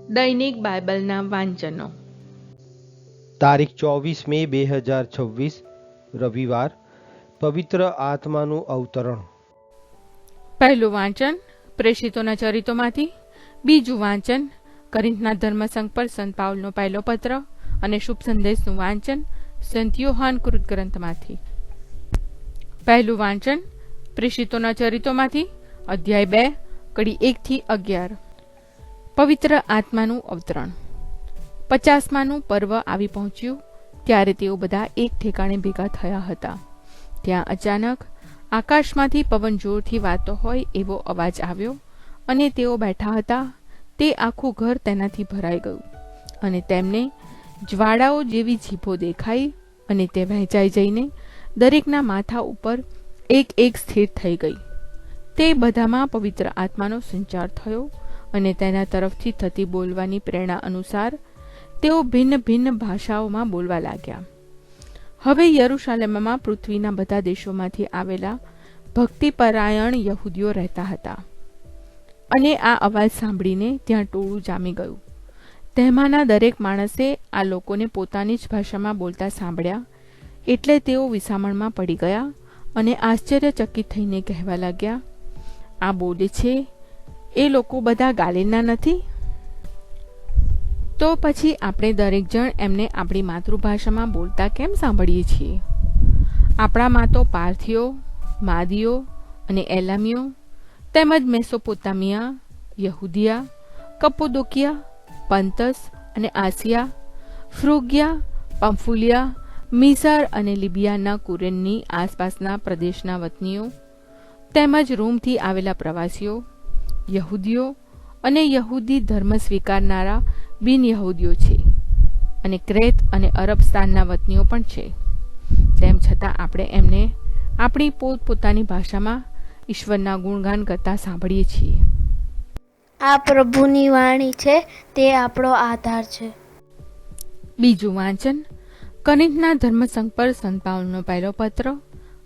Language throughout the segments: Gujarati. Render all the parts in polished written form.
દૈનિક બાઇબલના વાંચનો. તારીખ 24 મે 2026 રવિવાર. પવિત્ર આત્માનું અવતરણ. પહેલું વાંચન પ્રેષિતોના ચરિત્રોમાંથી. બીજું વાંચન કોરિન્થના ધર્મસંઘ પર સંત પાઉલનો પહેલો પત્ર અને શુભ સંદેશનું વાંચન સંત યોહાન કૃત ગ્રંથમાંથી. પહેલું વાંચન પ્રેષિતોના ચરિત્રોમાંથી અધ્યાય 2 કડી 1 થી 11. પવિત્ર આત્માનું અવતરણ. 50માનું પર્વ આવી પહોંચ્યું ત્યારે તેઓ બધા એક ઠેકાણે ભેગા થયા હતા. ત્યાં અચાનક આકાશમાંથી પવન જોરથી વાતો હોય એવો અવાજ આવ્યો અને તેઓ બેઠા હતા તે આખું ઘર તેનાથી ભરાઈ ગયું અને તેમને જ્વાળાઓ જેવી જીભો દેખાઈ અને તે વહેંચાઈ જઈને દરેકના માથા ઉપર એક એક સ્થિર થઈ ગઈ. તે બધામાં પવિત્ર આત્માનો સંચાર થયો અને તેના તરફથી થતી બોલવાની પ્રેરણા અનુસાર તેઓ ભિન્ન ભિન્ન ભાષાઓમાં બોલવા લાગ્યા. હવે યરૂશાલેમમાં પૃથ્વીના બધા દેશોમાંથી આવેલા ભક્તિપરાયણ યહૂદીઓ રહેતા હતા અને આ અવાજ સાંભળીને ત્યાં ટોળું જામી ગયું. તેમાંના દરેક માણસે આ લોકોને પોતાની જ ભાષામાં બોલતા સાંભળ્યા એટલે તેઓ વિસામણમાં પડી ગયા અને આશ્ચર્યચકિત થઈને કહેવા લાગ્યા, આ બોલે છે એ લોકો બધા ગાલિલના નથી? તો પછી આપણે દરેક જણ એમને આપણી માતૃભાષામાં બોલતા કેમ સાંભળીએ છીએ? આપણામાં તો પાર્થીઓ, માદીઓ અને એલામીઓ તેમજ મેસોપોતામિયા, યહૂદિયા, કપ્પોદોકિયા, પંતસ અને આસિયા, ફ્રુગિયા, પંફુલિયા, મિસર અને લિબિયાના કુરેનની આસપાસના પ્રદેશના વતનીઓ તેમજ રોમથી આવેલા પ્રવાસીઓ, યહૂદીઓ અને યહૂદી ધર્મ સ્વીકારનારા બિન યહૂદીઓ છે અને ક્રેત અને અરબ સ્થાનના વતનીઓ પણ છે. તેમ છતાં આપણે એમને આપણી પોતપોતાની ભાષામાં ઈશ્વરના ગુણગાન કરતા સાંભળીએ છીએ. આ પ્રભુની વાણી છે, તે આપણો આધાર છે. બીજું વાંચન કોરિન્થના ધર્મસંઘ પર સંત પાઉલનો પહેલો પત્ર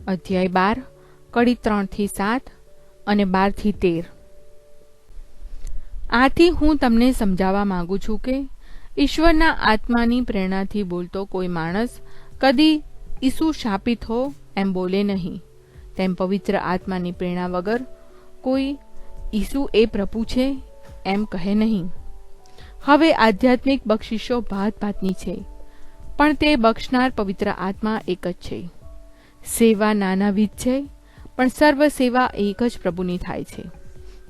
અધ્યાય 12 કડી 3 થી 7 અને 12 થી 13. આથી હું તમને સમજાવવા માંગુ છું કે ઈશ્વરના આત્માની પ્રેરણાથી બોલતો કોઈ માણસ કદી ઈસુ શાપિત હો એમ બોલે નહીં. તેમ પવિત્ર આત્માની પ્રેરણા વગર કોઈ ઈસુ એ પ્રભુ છે એમ કહે નહીં. હવે આધ્યાત્મિક બક્ષિસો ભાત ભાતની છે, પણ તે બક્ષનાર પવિત્ર આત્મા એક જ છે. સેવા નાનાવિધ છે, પણ સર્વ સેવા એક જ પ્રભુની થાય છે.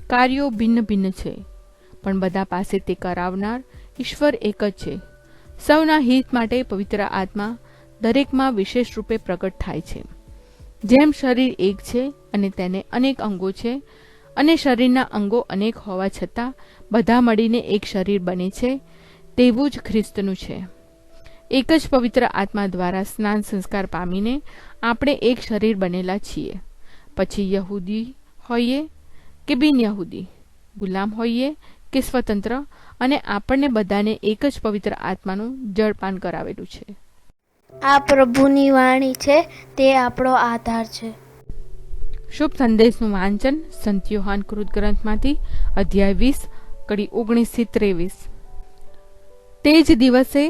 કાર્યો ભિન્ન ભિન્ન છે, પણ બધા પાસે તે કરાવનાર ઈશ્વર એક જ છે. સૌના હિત માટે પવિત્ર આત્મા દરેકમાં વિશેષ રૂપે પ્રગટ થાય છે. જેમ શરીર એક છે અને તેને અનેક અંગો છે અને શરીરના અંગો અનેક હોવા છતાં બધા મળીને એક શરીર બને છે, તેવું જ ખ્રિસ્તનું છે. એક જ પવિત્ર આત્મા દ્વારા સ્નાન સંસ્કાર પામીને આપણે એક શરીર બનેલા છીએ. પછી યહૂદી હોઈએ કે બિન યહૂદી, ગુલામ હોઈએ કે સ્વતંત્ર, અને આપણને બધાને એક જ પવિત્ર આત્માનું જળપાન કરાવેલું છે. આ પ્રભુની વાણી છે, તે આપણો આધાર છે. શુભ સંદેશનું વાંચન સંત યોહાન કૃત ગ્રંથમાંથી અધ્યાય 20 કડી 19 થી 23. તે જ દિવસે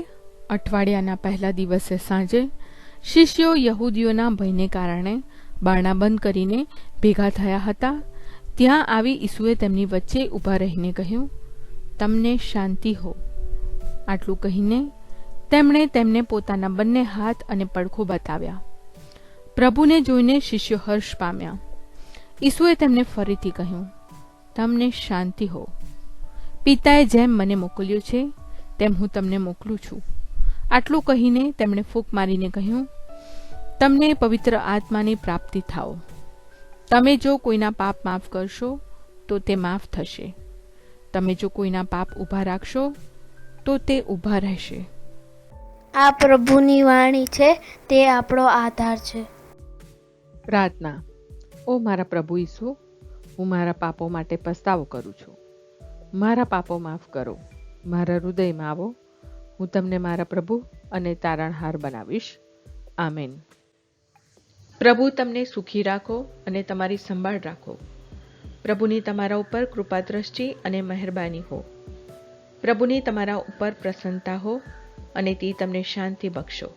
અઠવાડિયાના પહેલા દિવસે સાંજે શિષ્યો યહૂદીઓના ભયને કારણે બારણા બંધ કરીને ભેગા થયા હતા. ત્યાં આવી ઈસુએ તેમની વચ્ચે ઊભા રહીને કહ્યું, તમને શાંતિ હો. આટલું કહીને તેમણે તેમને પોતાના બંને હાથ અને પડખું બતાવ્યા. પ્રભુને જોઈને શિષ્યો હર્ષ પામ્યા. ઈસુએ તેમને ફરીથી કહ્યું, તમને શાંતિ હો. પિતાએ જેમ મને મોકલ્યો છે તેમ હું તમને મોકલું છું. આટલું કહીને તેમણે ફૂંક મારીને કહ્યું, તમને પવિત્ર આત્માની પ્રાપ્તિ થાઓ. તમે જો કોઈના પાપ માફ કરશો તો તે માફ થશે. તમે જો કોઈના પાપ ઊભા રાખશો તો તે ઊભા રહેશે. આ પ્રભુની વાણી છે, તે આપણો આધાર છે. પ્રાર્થના. ઓ મારા પ્રભુ ઈસુ, હું મારા પાપો માટે પસ્તાવો કરું છું. મારા પાપો માફ કરો. મારા હૃદયમાં આવો. હું તમને મારા પ્રભુ અને તારણહાર બનાવીશ. આમેન. પ્રભુ તમને સુખી રાખો અને તમારી સંભાળ રાખો. પ્રભુની તમારા ઉપર કૃપા દ્રષ્ટિ અને મહેરબાની હો. પ્રભુની તમારા ઉપર પ્રસન્નતા હો અને તે તમને શાંતિ બક્ષો.